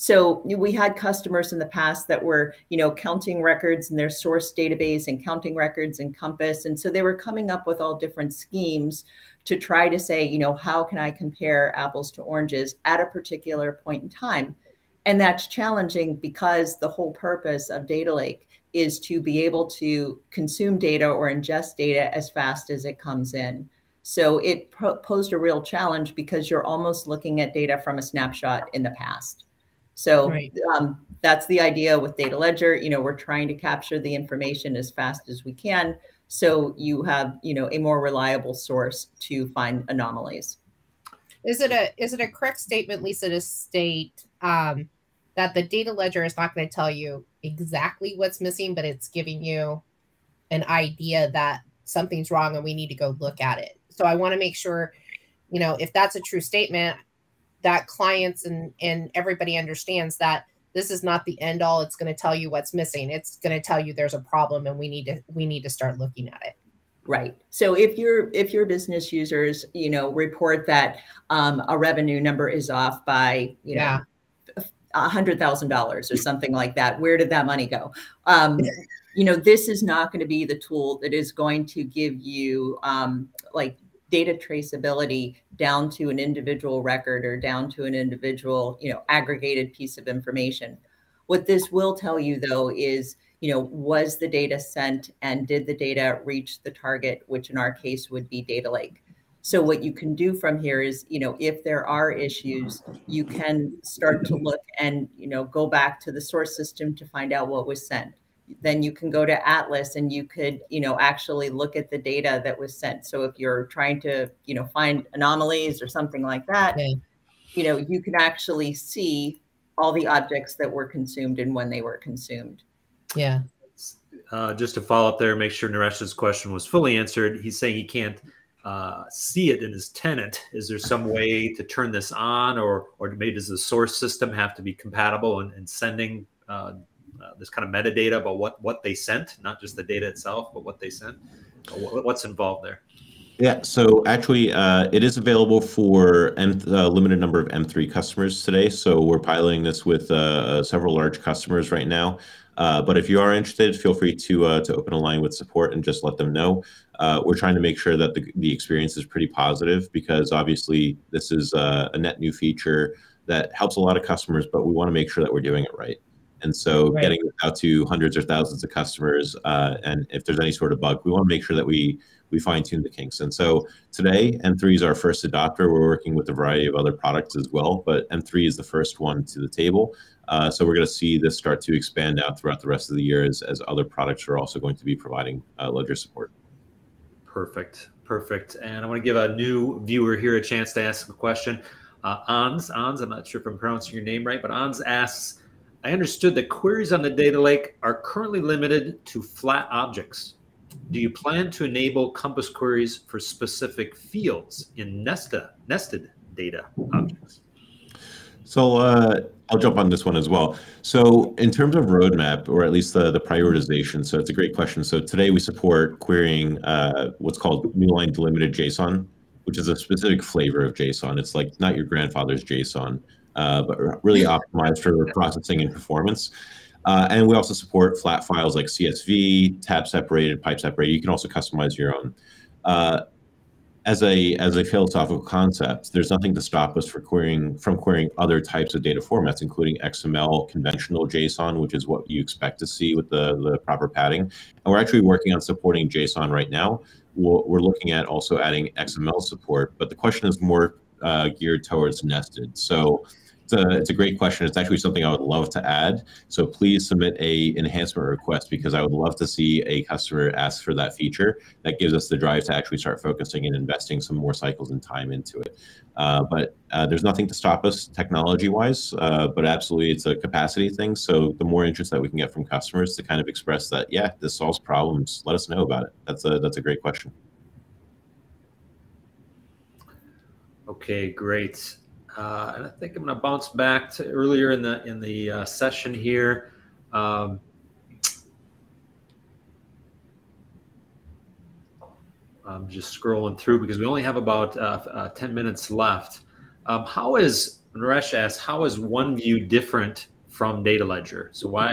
So we had customers in the past that were, counting records in their source database and counting records in Compass. And so they were coming up with all different schemes to try to say, how can I compare apples to oranges at a particular point in time? And that's challenging, because the whole purpose of Data Lake is to be able to consume data or ingest data as fast as it comes in. So it posed a real challenge, because you're almost looking at data from a snapshot in the past. So right. That's the idea with Data Ledger. We're trying to capture the information as fast as we can, so you have, a more reliable source to find anomalies. Is it a correct statement, Lisa, to state that the Data Ledger is not going to tell you exactly what's missing, but it's giving you an idea that something's wrong and we need to go look at it? So I want to make sure, if that's a true statement, that clients and everybody understands that this is not the end all. It's going to tell you what's missing. It's going to tell you there's a problem and we need to start looking at it. Right. So if your business users, report that a revenue number is off by, $100,000 or something like that, where did that money go? This is not going to be the tool that is going to give you data traceability down to an individual record, or down to an individual, aggregated piece of information. What this will tell you, though, is, was the data sent, and did the data reach the target, which in our case would be Data Lake. So what you can do from here is, if there are issues, you can start to look and, go back to the source system to find out what was sent. Then you can go to Atlas and you could, actually look at the data that was sent. So if you're trying to, find anomalies or something like that, okay, you can actually see all the objects that were consumed and when they were consumed. Yeah. Just to follow up there, make sure Naresh's question was fully answered. He's saying he can't see it in his tenant. Is there some way to turn this on, or maybe does the source system have to be compatible in sending this kind of metadata about what they sent, not just the data itself, but what they sent? What's involved there? Yeah, so actually it is available for a limited number of M3 customers today. So we're piloting this with several large customers right now. But if you are interested, feel free to open a line with support and just let them know. We're trying to make sure that the experience is pretty positive, because obviously this is a net new feature that helps a lot of customers, but we want to make sure that we're doing it right. And so getting it out to hundreds or thousands of customers, and if there's any sort of bug, we want to make sure that we fine tune the kinks. And so today, M3 is our first adopter. We're working with a variety of other products as well, but M3 is the first one to the table. So we're going to see this start to expand out throughout the rest of the year as other products are also going to be providing Ledger support. Perfect. And I want to give a new viewer here a chance to ask a question. Ans, I'm not sure if I'm pronouncing your name right, but Ans asks, I understood that queries on the data lake are currently limited to flat objects. Do you plan to enable Compass queries for specific fields in nested data objects? So I'll jump on this one as well. So in terms of roadmap, or at least the prioritization, so it's a great question. So today we support querying what's called new line delimited JSON, which is a specific flavor of JSON. It's like not your grandfather's JSON, but really optimized for processing and performance. And we also support flat files like CSV, tab separated, pipe separated. You can also customize your own. as a philosophical concept, there's nothing to stop us from querying other types of data formats, including XML, conventional JSON, which is what you expect to see with the proper padding. And we're actually working on supporting JSON right now. We're looking at also adding XML support, but the question is more geared towards nested. So it's a great question. It's actually something I would love to add. So please submit a enhancement request, because I would love to see a customer ask for that feature. That gives us the drive to actually start focusing and investing some more cycles and time into it. But there's nothing to stop us technology-wise, but absolutely it's a capacity thing. So the more interest that we can get from customers to kind of express that, yeah, this solves problems, let us know about it. That's a great question. Okay, great. And I think I'm going to bounce back to earlier in the session here. I'm just scrolling through because we only have about 10 minutes left. Naresh asked, how is OneView different from Data Ledger? So why,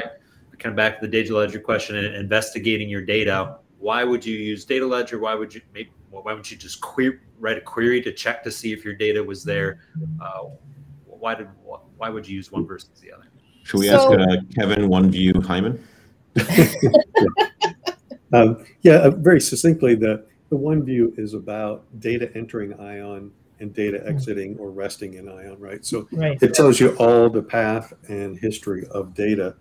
kind of back to the Data Ledger question and investigating your data, why would you use Data Ledger? Why would you just write a query to check to see if your data was there? Why would you use one versus the other? Should we ask Kevin, OneView, Hyman? Yeah, very succinctly, the OneView is about data entering ION and data exiting or resting in ION, right? So it tells you all the path and history of data,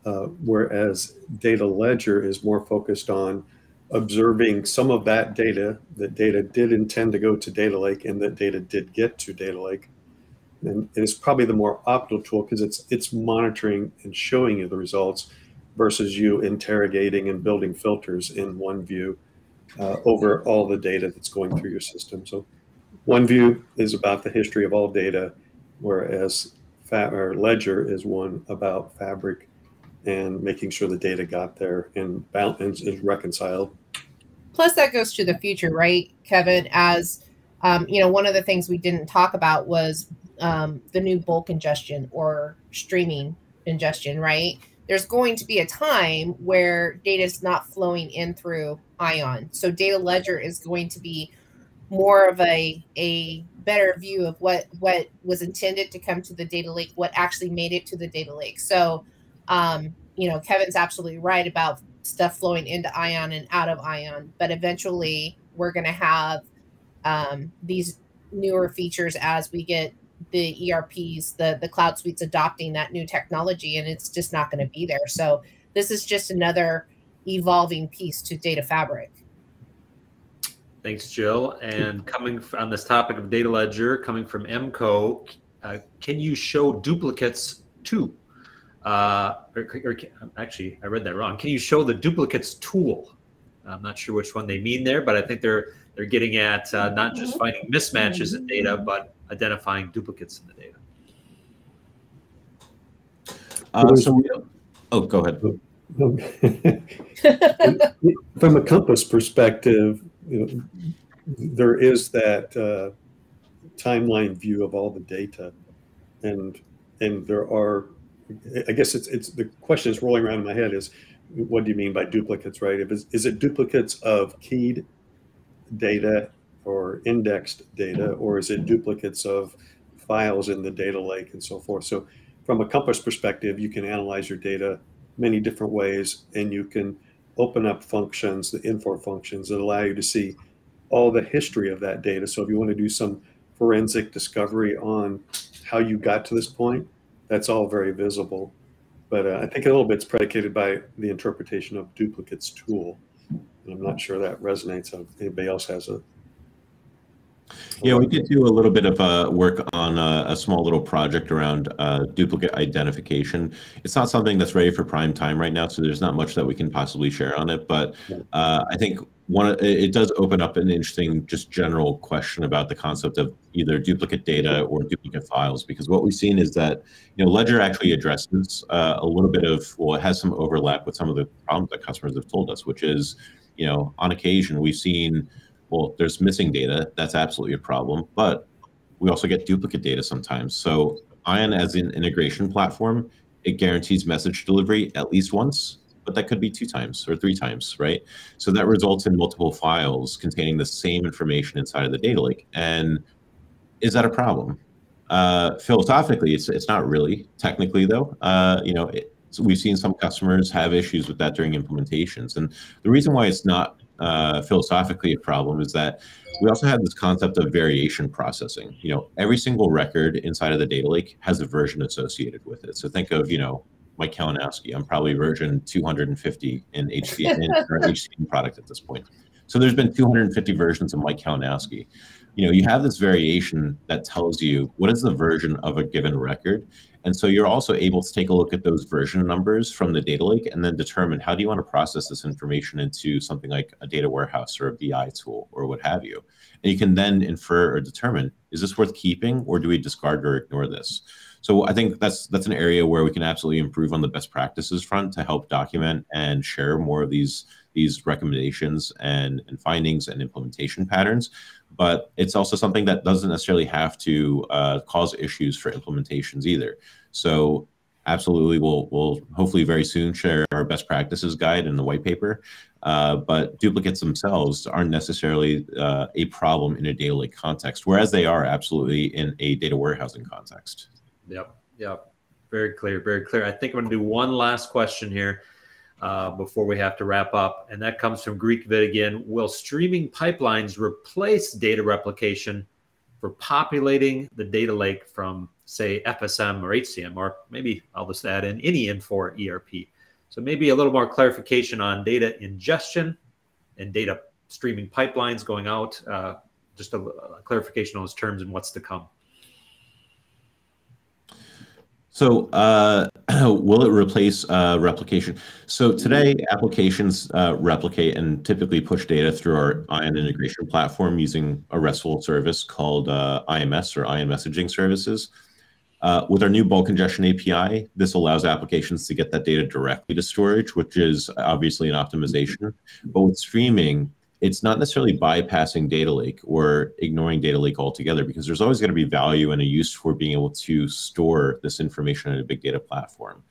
whereas Data Ledger is more focused on observing some of that data did intend to go to Data Lake and that data did get to Data Lake. And it's probably the more optimal tool because it's monitoring and showing you the results versus you interrogating and building filters in OneView over all the data that's going through your system. So OneView is about the history of all data, whereas Ledger is one about Fabric and making sure the data got there and is reconciled. Plus that goes to the future, right, Kevin? As one of the things we didn't talk about was the new bulk ingestion or streaming ingestion, right? There's going to be a time where data is not flowing in through ION. So Data Ledger is going to be more of a better view of what was intended to come to the data lake, what actually made it to the data lake. So, Kevin's absolutely right about stuff flowing into ION and out of ION, but eventually we're going to have these newer features as we get the ERPs, the cloud suites adopting that new technology, and it's just not going to be there. So this is just another evolving piece to Data Fabric. Thanks, Jill. And coming on this topic of Data Ledger, coming from MCO, can you show duplicates too? Actually, I read that wrong. Can you show the duplicates tool? I'm not sure which one they mean there, but I think they're getting at not just finding mismatches in data, but identifying duplicates in the data. Go ahead. From a Compass perspective, there is that timeline view of all the data, and there are. I guess it's the question is rolling around in my head is, what do you mean by duplicates, right? Is it duplicates of keyed data or indexed data, or is it duplicates of files in the data lake and so forth? So from a Compass perspective, you can analyze your data many different ways, and you can open up functions, the Infor functions, that allow you to see all the history of that data. So if you want to do some forensic discovery on how you got to this point, that's all very visible. But I think a little bit's predicated by the interpretation of duplicates tool. And I'm not sure that resonates. If anybody else has a. Yeah, we did do a little bit of work on a small little project around duplicate identification. It's not something that's ready for prime time right now, so there's not much that we can possibly share on it. But I think it does open up an interesting, just general question about the concept of either duplicate data or duplicate files. Because what we've seen is that Ledger actually addresses a little bit of, well, it has some overlap with some of the problems that customers have told us, which is, on occasion we've seen, well, there's missing data. That's absolutely a problem. But we also get duplicate data sometimes. So ION as an integration platform, it guarantees message delivery at least once, but that could be 2 times or 3 times, right? So that results in multiple files containing the same information inside of the data lake. And is that a problem? Philosophically, it's not really. Technically, though, so we've seen some customers have issues with that during implementations. And the reason why it's not philosophically a problem is that we also have this concept of variation processing. Every single record inside of the data lake has a version associated with it. So think of, Mike Kalinowski. I'm probably version 250 in our HCM product at this point. So there's been 250 versions of Mike Kalinowski. You have this variation that tells you what is the version of a given record. And so you're also able to take a look at those version numbers from the data lake and then determine how do you want to process this information into something like a data warehouse or a BI tool or what have you. And you can then infer or determine, is this worth keeping or do we discard or ignore this? So I think that's an area where we can absolutely improve on the best practices front to help document and share more of these recommendations and findings and implementation patterns. But it's also something that doesn't necessarily have to cause issues for implementations either. So absolutely, we'll hopefully very soon share our best practices guide in the white paper. But duplicates themselves aren't necessarily a problem in a data lake context, whereas they are absolutely in a data warehousing context. Yep. Very clear, very clear. I think I'm going to do one last question here before we have to wrap up. And that comes from Greekvid again. Will streaming pipelines replace data replication for populating the data lake from, say, FSM or HCM, or maybe I'll just add in any Infor ERP? So maybe a little more clarification on data ingestion and data streaming pipelines going out, just a clarification on those terms and what's to come. So will it replace replication? So today, applications replicate and typically push data through our ION integration platform using a RESTful service called IMS or ION messaging services. With our new bulk ingestion API, this allows applications to get that data directly to storage, which is obviously an optimization. But with streaming, it's not necessarily bypassing data lake or ignoring data lake altogether, because there's always going to be value and a use for being able to store this information in a big data platform.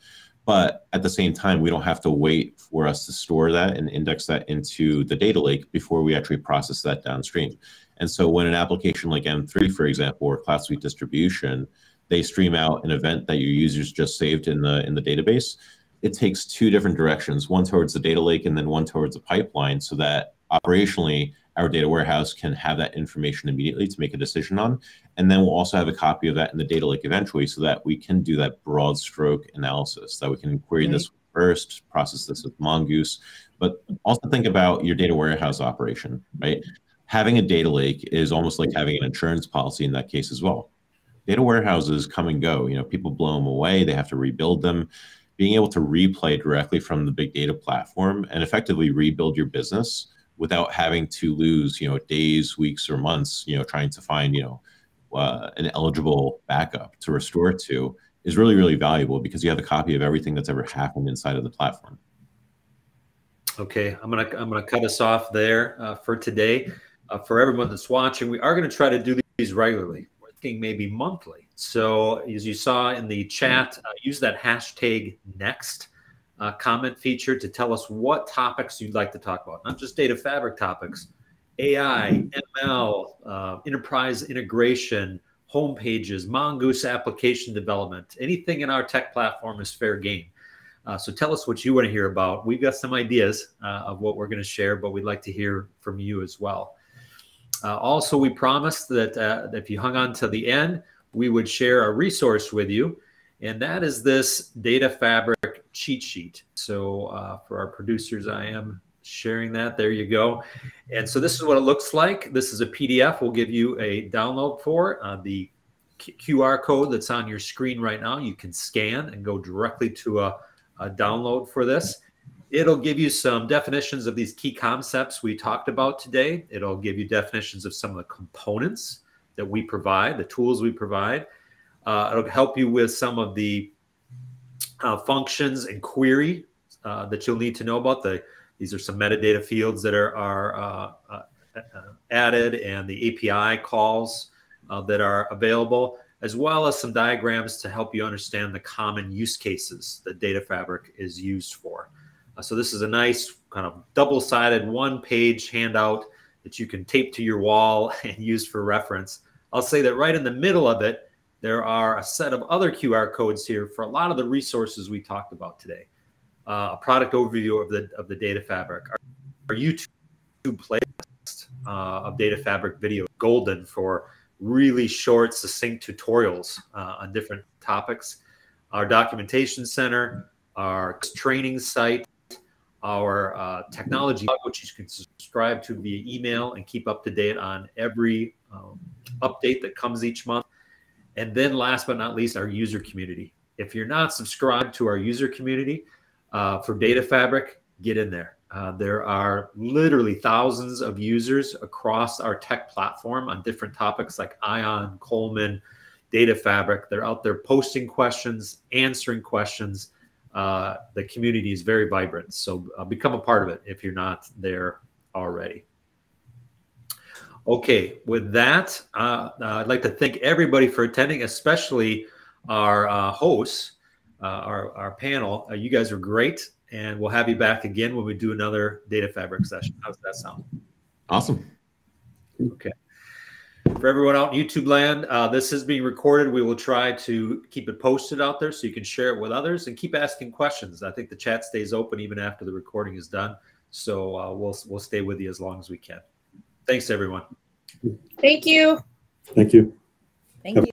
But at the same time, we don't have to wait for us to store that and index that into the data lake before we actually process that downstream. And so when an application like M3, for example, or Cloud Suite distribution, they stream out an event that your users just saved in the database, it takes 2 different directions, one towards the data lake and then one towards the pipeline, so that operationally our data warehouse can have that information immediately to make a decision on. And then we'll also have a copy of that in the data lake eventually, so that we can do that broad stroke analysis, that we can query this first, process this with Mongoose, but also think about your data warehouse operation, right? Having a data lake is almost like having an insurance policy in that case as well. Data warehouses come and go. People blow them away. They have to rebuild them. Being able to replay directly from the big data platform and effectively rebuild your business without having to lose, days, weeks, or months, trying to find, an eligible backup to restore to is really, really valuable, because you have a copy of everything that's ever happened inside of the platform. Okay, I'm gonna cut us off there for today. For everyone that's watching, we are going to try to do these regularly. Maybe monthly. So as you saw in the chat, use that hashtag next comment feature to tell us what topics you'd like to talk about. Not just data fabric topics, AI, ML, enterprise integration, home pages, Mongoose application development. Anything in our tech platform is fair game. So tell us what you want to hear about. We've got some ideas of what we're going to share, but we'd like to hear from you as well. Also, we promised that if you hung on to the end, we would share a resource with you, and that is this Data Fabric cheat sheet. So for our producers, I am sharing that. There you go. And so this is what it looks like. This is a PDF we'll give you a download for. The QR code that's on your screen right now, you can scan and go directly to a download for this. It'll give you some definitions of these key concepts we talked about today. It'll give you definitions of some of the components that we provide, the tools we provide. It'll help you with some of the functions and query that you'll need to know about. These are some metadata fields that are added, and the API calls that are available, as well as some diagrams to help you understand the common use cases that Data Fabric is used for. So this is a nice kind of double-sided one-page handout that you can tape to your wall and use for reference. I'll say that right in the middle of it, there are a set of other QR codes here for a lot of the resources we talked about today. A product overview of the Data Fabric, our YouTube playlist of Data Fabric video, golden for really short, succinct tutorials on different topics. Our documentation center, our training site, our technology blog, which you can subscribe to via email and keep up to date on every update that comes each month. And then last but not least, our user community. If you're not subscribed to our user community for Data Fabric, get in there. There are literally thousands of users across our tech platform on different topics like ION, Coleman, Data Fabric. They're out there posting questions, answering questions. The community is very vibrant, so become a part of it if you're not there already. Okay, with that, I'd like to thank everybody for attending, especially our hosts, our panel. You guys are great, and we'll have you back again when we do another Data Fabric session. How does that sound? Awesome. Okay. For everyone out in YouTube land, this is being recorded. We will try to keep it posted out there so you can share it with others and keep asking questions. I think the chat stays open even after the recording is done. So we'll stay with you as long as we can. Thanks, everyone. Thank you. Thank you. Thank you.